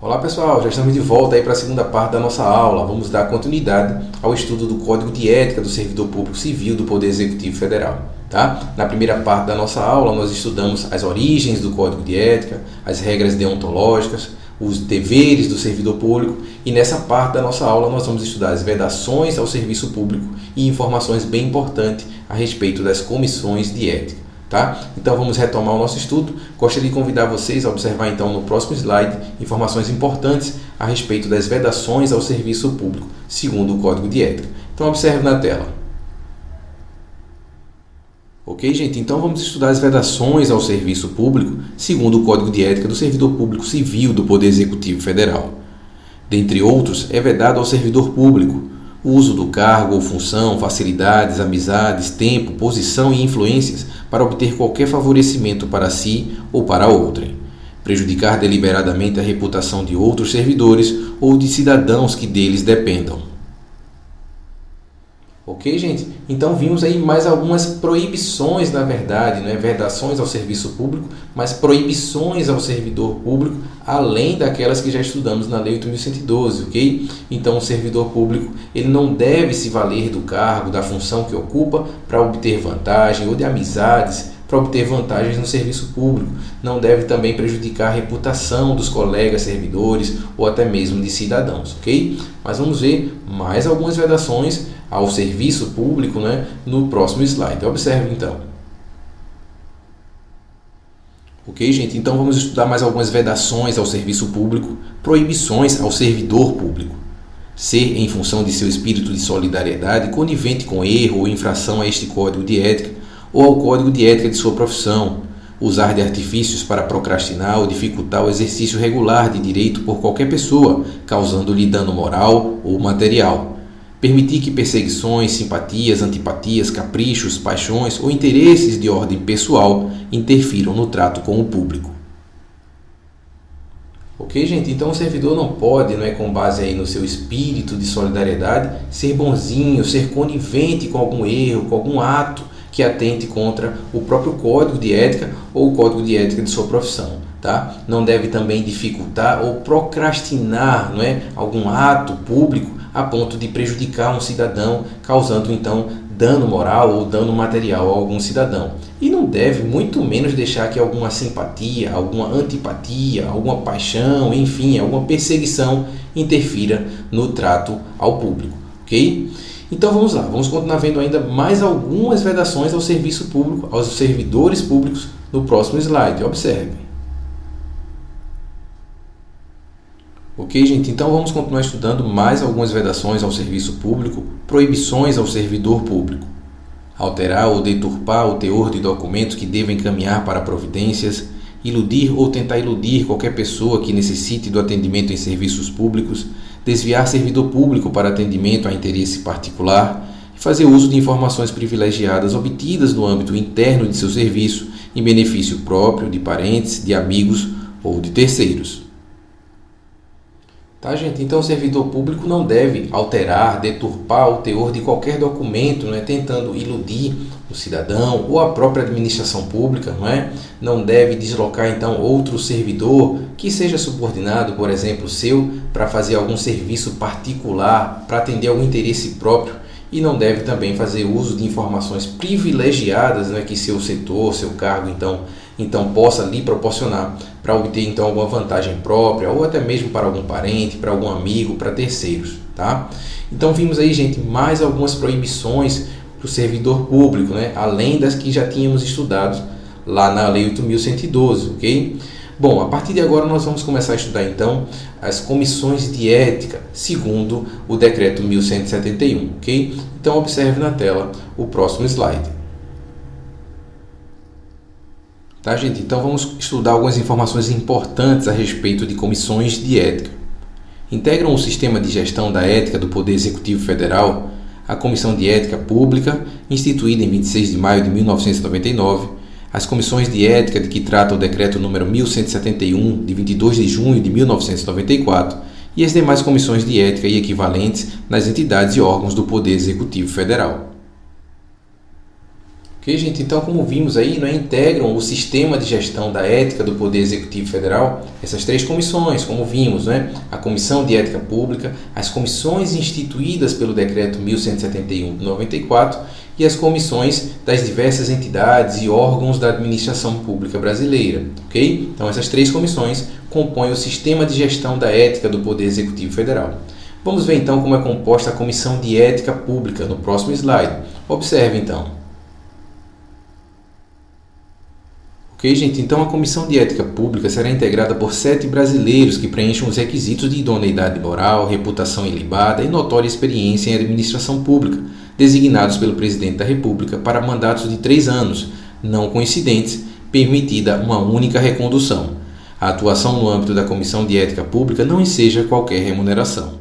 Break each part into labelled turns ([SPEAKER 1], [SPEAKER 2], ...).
[SPEAKER 1] Olá pessoal, já estamos de volta aí para a segunda parte da nossa aula. Vamos dar continuidade ao estudo do Código de Ética do Servidor Público Civil do Poder Executivo Federal. Tá? Na primeira parte da nossa aula, nós estudamos as origens do Código de Ética, as regras deontológicas, os deveres do servidor público, e nessa parte da nossa aula nós vamos estudar as vedações ao serviço público e informações bem importantes a respeito das comissões de ética. Tá? Então vamos retomar o nosso estudo. Gostaria de convidar vocês a observar então no próximo slide informações importantes a respeito das vedações ao serviço público, segundo o Código de Ética. Então observe na tela. Ok, gente? Então vamos estudar as vedações ao serviço público, segundo o Código de Ética do Servidor Público Civil do Poder Executivo Federal. Dentre outros, é vedado ao servidor público o uso do cargo ou função, facilidades, amizades, tempo, posição e influências para obter qualquer favorecimento para si ou para outrem, prejudicar deliberadamente a reputação de outros servidores ou de cidadãos que deles dependam. Ok, gente? Então vimos aí mais algumas proibições, na verdade, não é vedações ao serviço público, mas proibições ao servidor público, além daquelas que já estudamos na Lei 8.112, ok? Então o servidor público ele não deve se valer do cargo, da função que ocupa para obter vantagem ou de amizades para obter vantagens no serviço público. Não deve também prejudicar a reputação dos colegas servidores ou até mesmo de cidadãos, ok? Mas vamos ver mais algumas vedações ao serviço público, né, no próximo slide. Observe então. Ok, gente? Então vamos estudar mais algumas vedações ao serviço público, proibições ao servidor público. Ser, em função de seu espírito de solidariedade, conivente com erro ou infração a este Código de Ética ou ao Código de Ética de sua profissão, usar de artifícios para procrastinar ou dificultar o exercício regular de direito por qualquer pessoa, causando-lhe dano moral ou material. Permitir que perseguições, simpatias, antipatias, caprichos, paixões ou interesses de ordem pessoal interfiram no trato com o público. Ok, gente? Então o servidor não pode, com base aí no seu espírito de solidariedade, ser bonzinho, ser conivente com algum erro, com algum ato que atente contra o próprio Código de Ética ou o Código de Ética de sua profissão. Tá? Não deve também dificultar ou procrastinar algum ato público a ponto de prejudicar um cidadão, causando então dano moral ou dano material a algum cidadão. E não deve, muito menos, deixar que alguma simpatia, alguma antipatia, alguma paixão, enfim, alguma perseguição interfira no trato ao público. Ok? Então vamos lá, vamos continuar vendo ainda mais algumas vedações ao serviço público, aos servidores públicos no próximo slide. Observe. Ok, gente? Então vamos continuar estudando mais algumas vedações ao serviço público, proibições ao servidor público. Alterar ou deturpar o teor de documentos que devem encaminhar para providências, iludir ou tentar iludir qualquer pessoa que necessite do atendimento em serviços públicos, desviar servidor público para atendimento a interesse particular e fazer uso de informações privilegiadas obtidas no âmbito interno de seu serviço em benefício próprio, de parentes, de amigos ou de terceiros. Tá, gente? Então o servidor público não deve alterar, deturpar o teor de qualquer documento, tentando iludir o cidadão ou a própria administração pública, Não deve deslocar então outro servidor que seja subordinado, por exemplo, seu, para fazer algum serviço particular, para atender algum interesse próprio, e não deve também fazer uso de informações privilegiadas, que seu setor, seu cargo então possa lhe proporcionar para obter então alguma vantagem própria ou até mesmo para algum parente, para algum amigo, para terceiros, tá? Então vimos aí, gente, mais algumas proibições para o servidor público, além das que já tínhamos estudado lá na Lei 8.112, ok? Bom, a partir de agora nós vamos começar a estudar então as comissões de ética, segundo o Decreto 1171, ok? Então observe na tela o próximo slide. Tá, gente? Então vamos estudar algumas informações importantes a respeito de comissões de ética. Integram o sistema de gestão da ética do Poder Executivo Federal a Comissão de Ética Pública, instituída em 26 de maio de 1999, as comissões de ética de que trata o Decreto número 1171, de 22 de junho de 1994, e as demais comissões de ética e equivalentes nas entidades e órgãos do Poder Executivo Federal. Ok, Ok, gente? Então, como vimos aí, integram o sistema de gestão da ética do Poder Executivo Federal essas 3 comissões, como vimos, a Comissão de Ética Pública, as comissões instituídas pelo Decreto 1171 de 94 e as comissões das diversas entidades e órgãos da administração pública brasileira. Ok? Então, essas 3 comissões compõem o sistema de gestão da ética do Poder Executivo Federal. Vamos ver então como é composta a Comissão de Ética Pública no próximo slide. Observe então. Ok, gente? Então, a Comissão de Ética Pública será integrada por 7 brasileiros que preencham os requisitos de idoneidade moral, reputação ilibada e notória experiência em administração pública, designados pelo Presidente da República para mandatos de 3 anos, não coincidentes, permitida uma única recondução. A atuação no âmbito da Comissão de Ética Pública não enseja qualquer remuneração.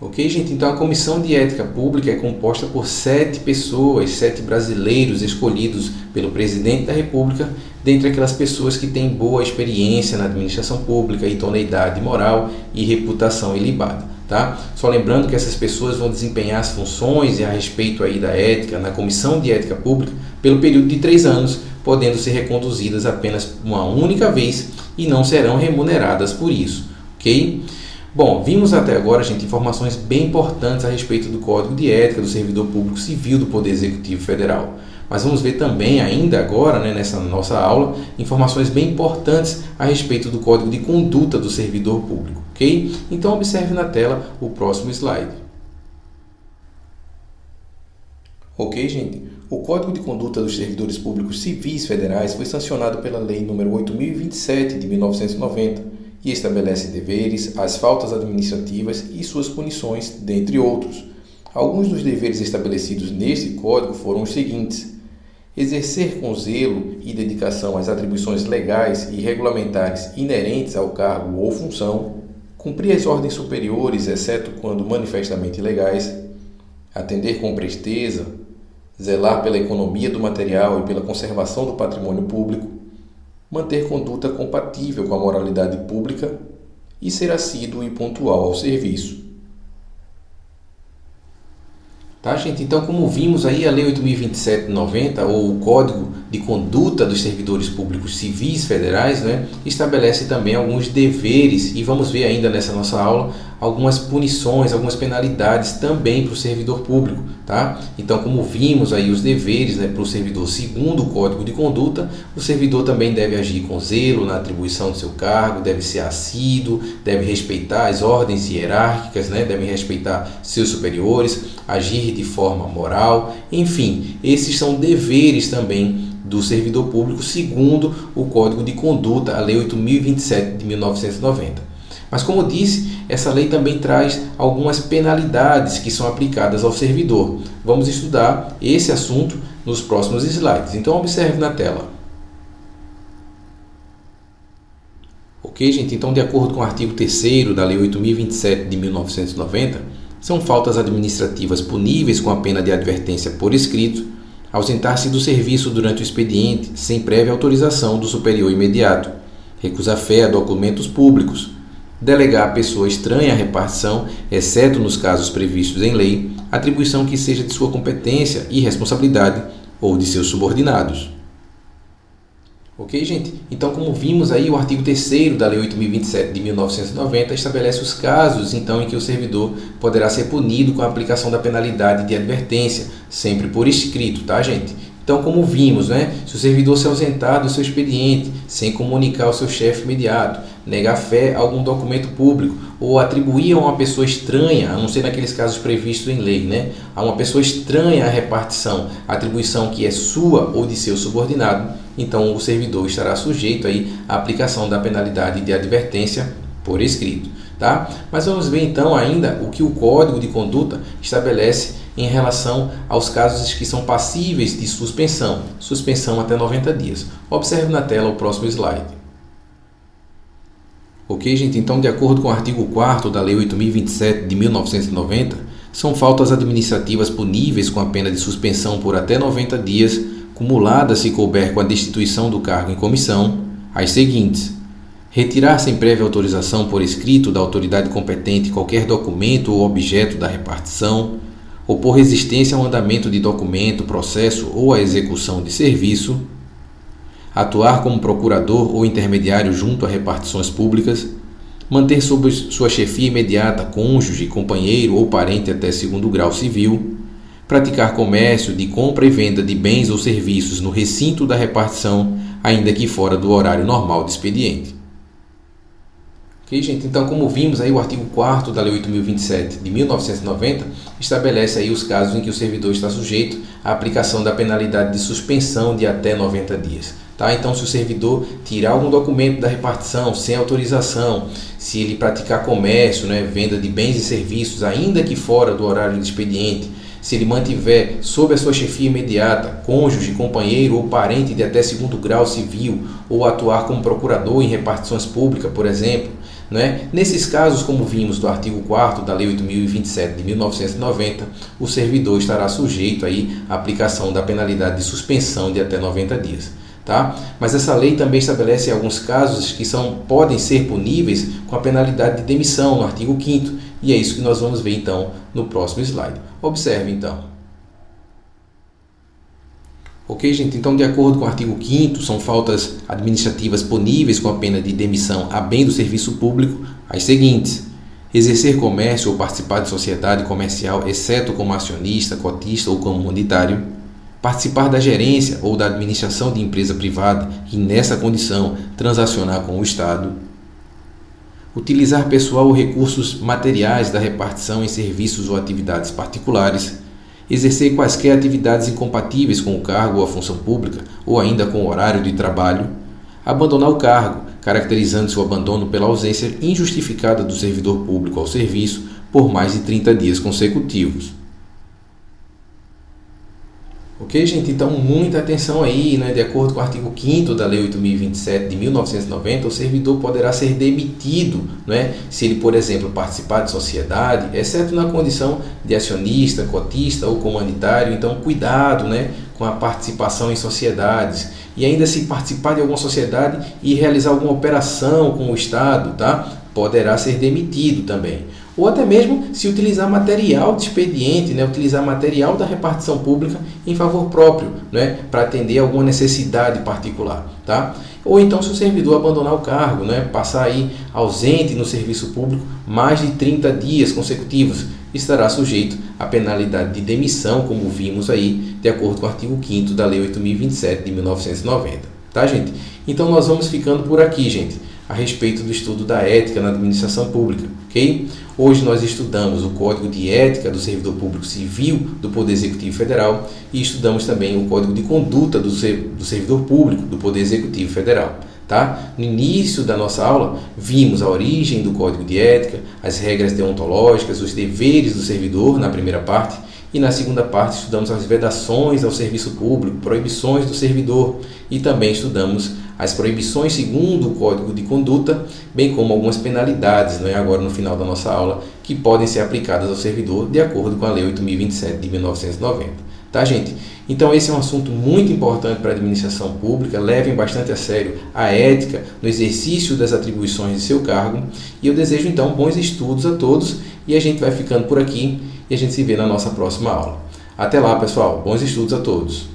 [SPEAKER 1] Ok, gente? Então, a Comissão de Ética Pública é composta por 7 pessoas, 7 brasileiros escolhidos pelo Presidente da República, dentre aquelas pessoas que têm boa experiência na administração pública, idoneidade moral e reputação ilibada. Tá? Só lembrando que essas pessoas vão desempenhar as funções a respeito aí da ética na Comissão de Ética Pública pelo período de 3 anos, podendo ser reconduzidas apenas uma única vez e não serão remuneradas por isso. Ok? Bom, vimos até agora, gente, informações bem importantes a respeito do Código de Ética do Servidor Público Civil do Poder Executivo Federal. Mas vamos ver também, ainda agora, nessa nossa aula, informações bem importantes a respeito do Código de Conduta do Servidor Público, ok? Então, observe na tela o próximo slide. Ok, gente? O Código de Conduta dos Servidores Públicos Civis Federais foi sancionado pela Lei nº 8.027, de 1990, e estabelece deveres, as faltas administrativas e suas punições, dentre outros. Alguns dos deveres estabelecidos neste Código foram os seguintes: exercer com zelo e dedicação as atribuições legais e regulamentares inerentes ao cargo ou função, cumprir as ordens superiores, exceto quando manifestamente ilegais, atender com presteza, zelar pela economia do material e pela conservação do patrimônio público, manter conduta compatível com a moralidade pública e ser assíduo e pontual ao serviço. Tá, gente? Então, como vimos aí, a Lei 8.027 de 90, ou o Código de Conduta dos Servidores Públicos Civis Federais, estabelece também alguns deveres, e vamos ver ainda nessa nossa aula algumas punições, algumas penalidades também para o servidor público. Tá? Então, como vimos aí os deveres para o servidor segundo o Código de Conduta, o servidor também deve agir com zelo na atribuição do seu cargo, deve ser assíduo, deve respeitar as ordens hierárquicas, deve respeitar seus superiores, agir de forma moral, enfim, esses são deveres também do servidor público segundo o Código de Conduta, a Lei 8.027 de 1990. Mas, como disse, essa lei também traz algumas penalidades que são aplicadas ao servidor. Vamos estudar esse assunto nos próximos slides. Então, observe na tela. Ok, gente? Então, de acordo com o artigo 3º da Lei 8.027 de 1990, são faltas administrativas puníveis com a pena de advertência por escrito, ausentar-se do serviço durante o expediente sem prévia autorização do superior imediato, recusar fé a documentos públicos, delegar a pessoa estranha a repartição, exceto nos casos previstos em lei, atribuição que seja de sua competência e responsabilidade ou de seus subordinados. Ok, gente? Então, como vimos aí, o artigo 3º da Lei 8.027 de 1990 estabelece os casos então em que o servidor poderá ser punido com a aplicação da penalidade de advertência, sempre por escrito, tá, gente? Então, como vimos, se o servidor se ausentar do seu expediente sem comunicar ao seu chefe imediato, negar fé a algum documento público ou atribuir a uma pessoa estranha, a não ser naqueles casos previstos em lei, a uma pessoa estranha a repartição, a atribuição que é sua ou de seu subordinado, então o servidor estará sujeito aí à aplicação da penalidade de advertência por escrito. Tá? Mas vamos ver então ainda o que o Código de Conduta estabelece em relação aos casos que são passíveis de suspensão até 90 dias. Observe na tela o próximo slide. Ok, gente? Então, de acordo com o artigo 4º da Lei 8.027 de 1990, são faltas administrativas puníveis com a pena de suspensão por até 90 dias, cumuladas se couber com a destituição do cargo em comissão, as seguintes: retirar sem prévia autorização por escrito da autoridade competente qualquer documento ou objeto da repartição, opor resistência ao andamento de documento, processo ou à execução de serviço, atuar como procurador ou intermediário junto a repartições públicas, manter sob sua chefia imediata cônjuge, companheiro ou parente até segundo grau civil, praticar comércio de compra e venda de bens ou serviços no recinto da repartição, ainda que fora do horário normal de expediente. Ok, gente? Então, como vimos aí, o artigo 4º da Lei 8.027 de 1990 estabelece aí os casos em que o servidor está sujeito à aplicação da penalidade de suspensão de até 90 dias. Tá? Então, se o servidor tirar algum documento da repartição sem autorização, se ele praticar comércio, venda de bens e serviços, ainda que fora do horário de expediente, se ele mantiver sob a sua chefia imediata cônjuge, companheiro ou parente de até segundo grau civil, ou atuar como procurador em repartições públicas, por exemplo, nesses casos, como vimos do artigo 4º da Lei 8.027 de 1990, o servidor estará sujeito aí à aplicação da penalidade de suspensão de até 90 dias. Tá? Mas essa lei também estabelece alguns casos que podem ser puníveis com a penalidade de demissão no artigo 5º, e é isso que nós vamos ver então no próximo slide. Observe então. Ok, gente? Então, de acordo com o artigo 5º, são faltas administrativas puníveis com a pena de demissão a bem do serviço público as seguintes: exercer comércio ou participar de sociedade comercial, exceto como acionista, cotista ou como unitário, participar da gerência ou da administração de empresa privada e, nessa condição, transacionar com o Estado, utilizar pessoal ou recursos materiais da repartição em serviços ou atividades particulares, exercer quaisquer atividades incompatíveis com o cargo ou a função pública ou ainda com o horário de trabalho, abandonar o cargo, caracterizando-se o abandono pela ausência injustificada do servidor público ao serviço por mais de 30 dias consecutivos. Ok, gente? Então, muita atenção aí, De acordo com o artigo 5º da Lei 8.027 de 1990, o servidor poderá ser demitido, se ele, por exemplo, participar de sociedade, exceto na condição de acionista, cotista ou comanditário. Então, cuidado, com a participação em sociedades. E ainda se participar de alguma sociedade e realizar alguma operação com o Estado, tá? Poderá ser demitido também. Ou até mesmo se utilizar material de expediente, utilizar material da repartição pública em favor próprio, para atender a alguma necessidade particular. Tá? Ou então, se o servidor abandonar o cargo, passar aí ausente no serviço público mais de 30 dias consecutivos, estará sujeito à penalidade de demissão, como vimos aí, de acordo com o artigo 5º da Lei 8.027 de 1990. Tá, gente? Então, nós vamos ficando por aqui, gente, a respeito do estudo da ética na administração pública, ok? Hoje nós estudamos o Código de Ética do Servidor Público Civil do Poder Executivo Federal e estudamos também o Código de Conduta do Servidor Público do Poder Executivo Federal. Tá? No início da nossa aula, vimos a origem do Código de Ética, as regras deontológicas, os deveres do servidor na primeira parte, e na segunda parte estudamos as vedações ao serviço público, proibições do servidor, e também estudamos as proibições segundo o Código de Conduta, bem como algumas penalidades, agora no final da nossa aula, que podem ser aplicadas ao servidor de acordo com a Lei 8.027 de 1990. Tá, gente? Então, esse é um assunto muito importante para a administração pública. Levem bastante a sério a ética no exercício das atribuições de seu cargo. E eu desejo, então, bons estudos a todos. E a gente vai ficando por aqui e a gente se vê na nossa próxima aula. Até lá, pessoal. Bons estudos a todos.